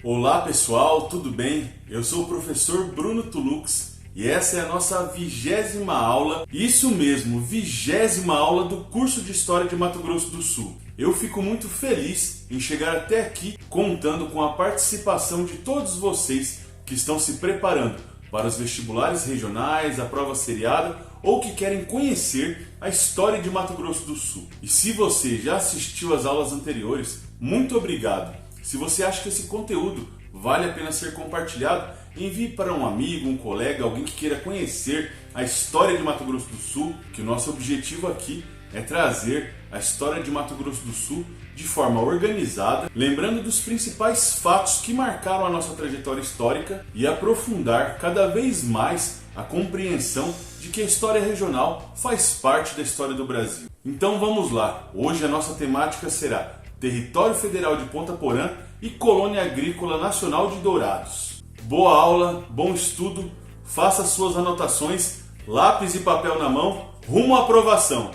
Olá pessoal, tudo bem? Eu sou o professor Bruno Tulux e essa é a nossa 20ª aula, isso mesmo, 20ª aula do curso de História de Mato Grosso do Sul. Eu fico muito feliz em chegar até aqui contando com a participação de todos vocês que estão se preparando para os vestibulares regionais, a prova seriada ou que querem conhecer a história de Mato Grosso do Sul. E se você já assistiu às aulas anteriores, muito obrigado. Se você acha que esse conteúdo vale a pena ser compartilhado, envie para um amigo, um colega, alguém que queira conhecer a história de Mato Grosso do Sul, que o nosso objetivo aqui é trazer a história de Mato Grosso do Sul de forma organizada, lembrando dos principais fatos que marcaram a nossa trajetória histórica e aprofundar cada vez mais a compreensão de que a história regional faz parte da história do Brasil. Então vamos lá, hoje a nossa temática será Território Federal de Ponta Porã e Colônia Agrícola Nacional de Dourados. Boa aula, bom estudo, faça suas anotações, lápis e papel na mão, rumo à aprovação!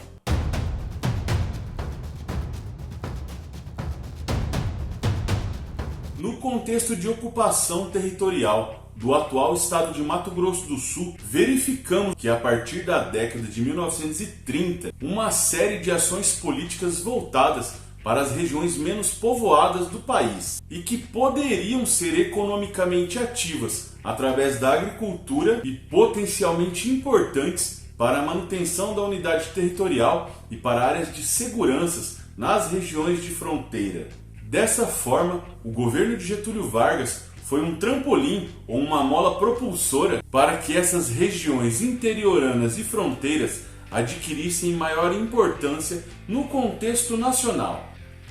No contexto de ocupação territorial do atual estado de Mato Grosso do Sul, verificamos que a partir da década de 1930, uma série de ações políticas voltadas para as regiões menos povoadas do país e que poderiam ser economicamente ativas através da agricultura e potencialmente importantes para a manutenção da unidade territorial e para áreas de segurança nas regiões de fronteira. Dessa forma, o governo de Getúlio Vargas foi um trampolim ou uma mola propulsora para que essas regiões interioranas e fronteiras adquirissem maior importância no contexto nacional.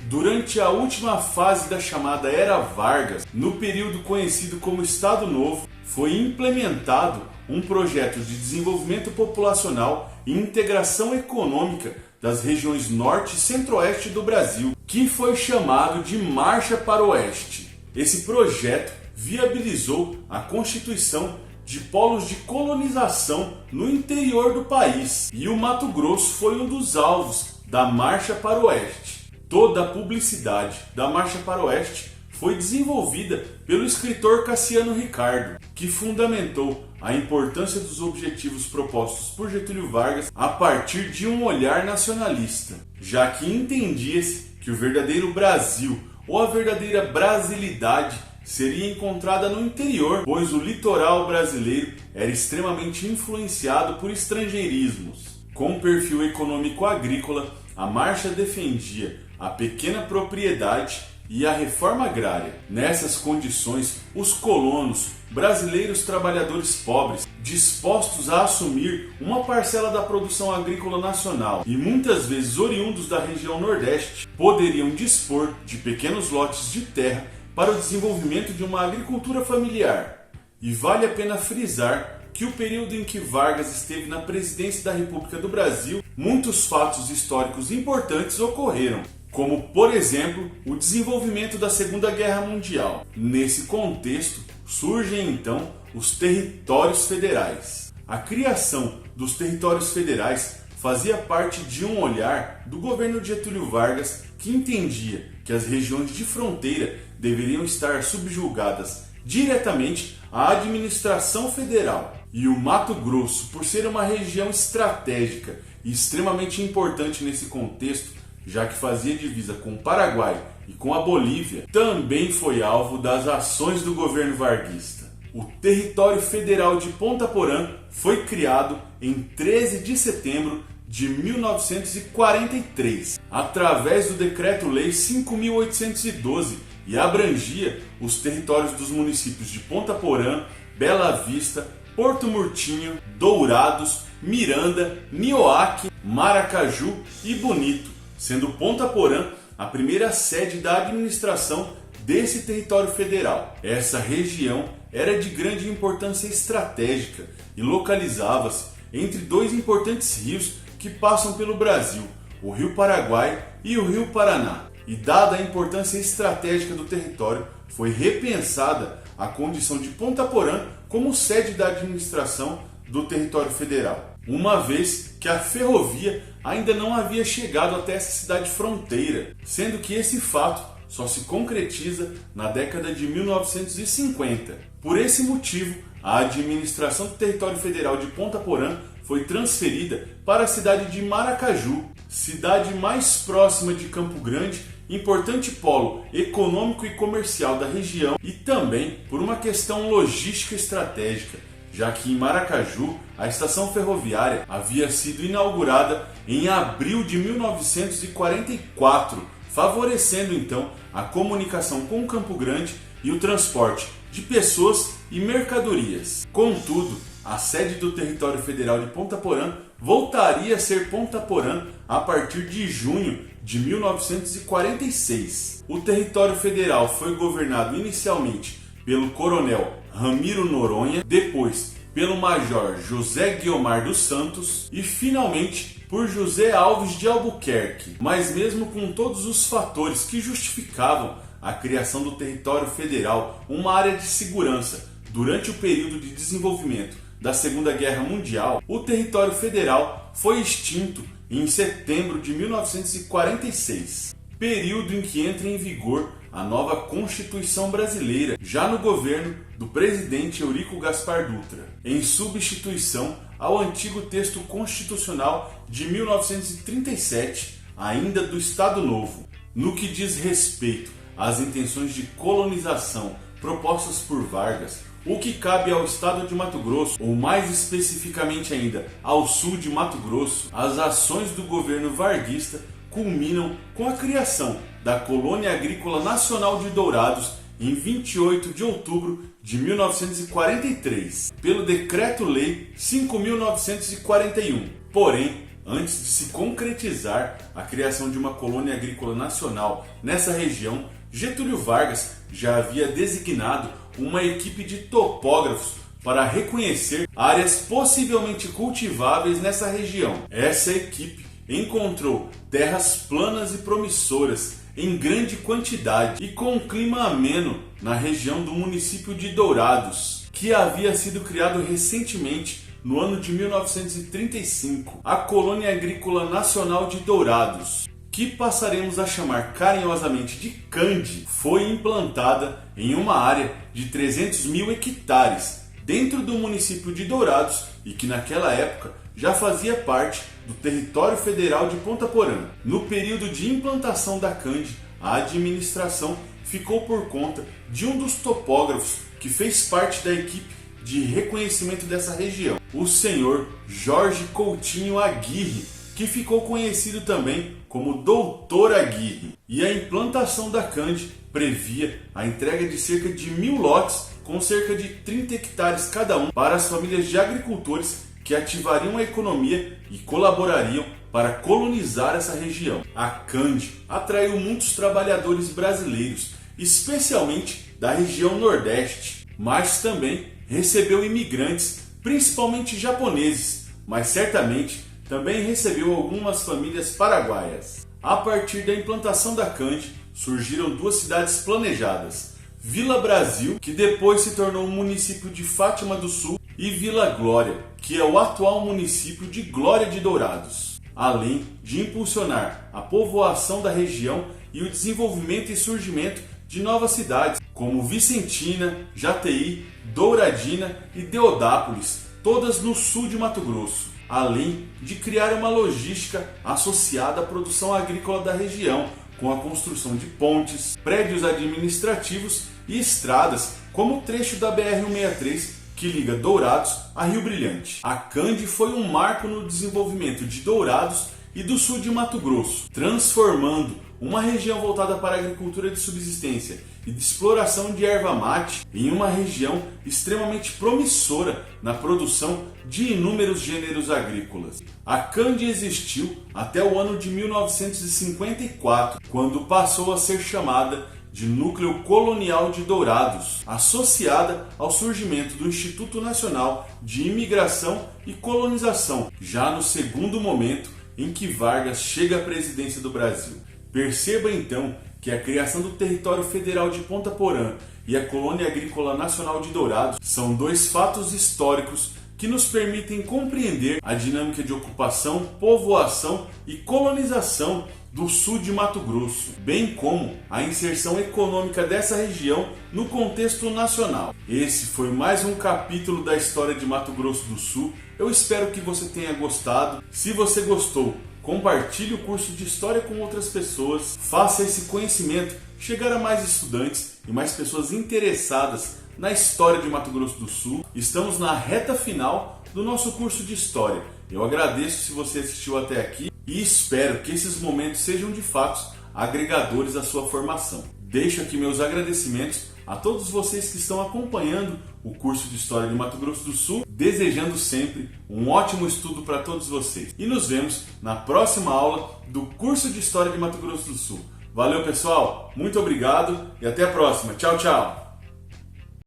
Durante a última fase da chamada Era Vargas, no período conhecido como Estado Novo, foi implementado um projeto de desenvolvimento populacional e integração econômica das regiões norte e centro-oeste do Brasil, que foi chamado de Marcha para o Oeste. Esse projeto viabilizou a constituição de polos de colonização no interior do país, e o Mato Grosso foi um dos alvos da Marcha para o Oeste. Toda a publicidade da Marcha para o Oeste foi desenvolvida pelo escritor Cassiano Ricardo, que fundamentou a importância dos objetivos propostos por Getúlio Vargas a partir de um olhar nacionalista, já que entendia-se que o verdadeiro Brasil ou a verdadeira brasilidade seria encontrada no interior, pois o litoral brasileiro era extremamente influenciado por estrangeirismos. Com perfil econômico agrícola, a marcha defendia a pequena propriedade e a reforma agrária. Nessas condições, os colonos, brasileiros trabalhadores pobres, dispostos a assumir uma parcela da produção agrícola nacional e muitas vezes oriundos da região Nordeste, poderiam dispor de pequenos lotes de terra para o desenvolvimento de uma agricultura familiar. E vale a pena frisar que o período em que Vargas esteve na presidência da República do Brasil, muitos fatos históricos importantes ocorreram, como, por exemplo, o desenvolvimento da Segunda Guerra Mundial. Nesse contexto, surgem então os territórios federais. A criação dos territórios federais fazia parte de um olhar do governo de Getúlio Vargas, que entendia que as regiões de fronteira deveriam estar subjugadas diretamente à administração federal. E o Mato Grosso, por ser uma região estratégica e extremamente importante nesse contexto, já que fazia divisa com o Paraguai e com a Bolívia, também foi alvo das ações do governo varguista. O Território Federal de Ponta Porã foi criado em 13 de setembro de 1943, através do Decreto-Lei 5.812, e abrangia os territórios dos municípios de Ponta Porã, Bela Vista, Porto Murtinho, Dourados, Miranda, Nioaque, Maracaju e Bonito, sendo Ponta Porã a primeira sede da administração desse território federal. Essa região era de grande importância estratégica e localizava-se entre dois importantes rios que passam pelo Brasil, o Rio Paraguai e o Rio Paraná. E dada a importância estratégica do território, foi repensada a condição de Ponta Porã como sede da administração do território federal, uma vez que a ferrovia ainda não havia chegado até essa cidade fronteira, sendo que esse fato só se concretiza na década de 1950. Por esse motivo, a administração do território federal de Ponta Porã foi transferida para a cidade de Maracaju, cidade mais próxima de Campo Grande, importante polo econômico e comercial da região, e também por uma questão logística estratégica, já que em Maracaju a estação ferroviária havia sido inaugurada em abril de 1944, favorecendo então a comunicação com Campo Grande e o transporte de pessoas e mercadorias. Contudo, a sede do território federal de Ponta Porã voltaria a ser Ponta Porã a partir de junho de 1946. O território federal foi governado inicialmente pelo coronel Ramiro Noronha, depois pelo major José Guiomar dos Santos e finalmente por José Alves de Albuquerque. Mas mesmo com todos os fatores que justificavam a criação do território federal, uma área de segurança durante o período de desenvolvimento da Segunda Guerra Mundial, o território federal foi extinto em setembro de 1946, período em que entra em vigor a nova Constituição Brasileira, já no governo do presidente Eurico Gaspar Dutra, em substituição ao antigo texto constitucional de 1937, ainda do Estado Novo. No que diz respeito às intenções de colonização propostas por Vargas, o que cabe ao estado de Mato Grosso, ou mais especificamente ainda ao sul de Mato Grosso, as ações do governo varguista culminam com a criação da Colônia Agrícola Nacional de Dourados em 28 de outubro de 1943, pelo Decreto-Lei 5.941. Porém, antes de se concretizar a criação de uma colônia agrícola nacional nessa região, Getúlio Vargas já havia designado uma equipe de topógrafos para reconhecer áreas possivelmente cultiváveis nessa região. Essa equipe encontrou terras planas e promissoras em grande quantidade e com um clima ameno na região do município de Dourados, que havia sido criado recentemente no ano de 1935, a Colônia Agrícola Nacional de Dourados, que passaremos a chamar carinhosamente de Cande, foi implantada em uma área de 300 mil hectares dentro do município de Dourados e que naquela época já fazia parte do território federal de Ponta Porã. No período de implantação da Cande, a administração ficou por conta de um dos topógrafos que fez parte da equipe de reconhecimento dessa região, o senhor Jorge Coutinho Aguirre, que ficou conhecido também como Doutor Aguirre. E a implantação da Cande previa a entrega de cerca de 1.000 lotes com cerca de 30 hectares cada um para as famílias de agricultores que ativariam a economia e colaborariam para colonizar essa região. A Cande atraiu muitos trabalhadores brasileiros, especialmente da região Nordeste, mas também recebeu imigrantes, principalmente japoneses, mas certamente também recebeu algumas famílias paraguaias. A partir da implantação da Cande, surgiram duas cidades planejadas: Vila Brasil, que depois se tornou o município de Fátima do Sul, e Vila Glória, que é o atual município de Glória de Dourados, além de impulsionar a povoação da região e o desenvolvimento e surgimento de novas cidades, como Vicentina, Jataí, Douradina e Deodápolis, todas no sul de Mato Grosso, além de criar uma logística associada à produção agrícola da região, com a construção de pontes, prédios administrativos e estradas, como o trecho da BR-163 que liga Dourados a Rio Brilhante. A Cande foi um marco no desenvolvimento de Dourados e do sul de Mato Grosso, transformando uma região voltada para a agricultura de subsistência e de exploração de erva mate em uma região extremamente promissora na produção de inúmeros gêneros agrícolas. A Cande existiu até o ano de 1954, quando passou a ser chamada de Núcleo Colonial de Dourados, associada ao surgimento do Instituto Nacional de Imigração e Colonização, já no segundo momento em que Vargas chega à presidência do Brasil. Perceba então que a criação do território federal de Ponta Porã e a Colônia Agrícola Nacional de Dourados são dois fatos históricos que nos permitem compreender a dinâmica de ocupação, povoação e colonização do sul de Mato Grosso, bem como a inserção econômica dessa região no contexto nacional. Esse foi mais um capítulo da história de Mato Grosso do Sul. Eu espero que você tenha gostado. Se você gostou, compartilhe o curso de História com outras pessoas, faça esse conhecimento chegar a mais estudantes e mais pessoas interessadas na história de Mato Grosso do Sul. Estamos na reta final do nosso curso de História. Eu agradeço se você assistiu até aqui e espero que esses momentos sejam de fato agregadores à sua formação. Deixo aqui meus agradecimentos a todos vocês que estão acompanhando o curso de História de Mato Grosso do Sul, desejando sempre um ótimo estudo para todos vocês. E nos vemos na próxima aula do curso de História de Mato Grosso do Sul. Valeu, pessoal, muito obrigado e até a próxima. Tchau, tchau!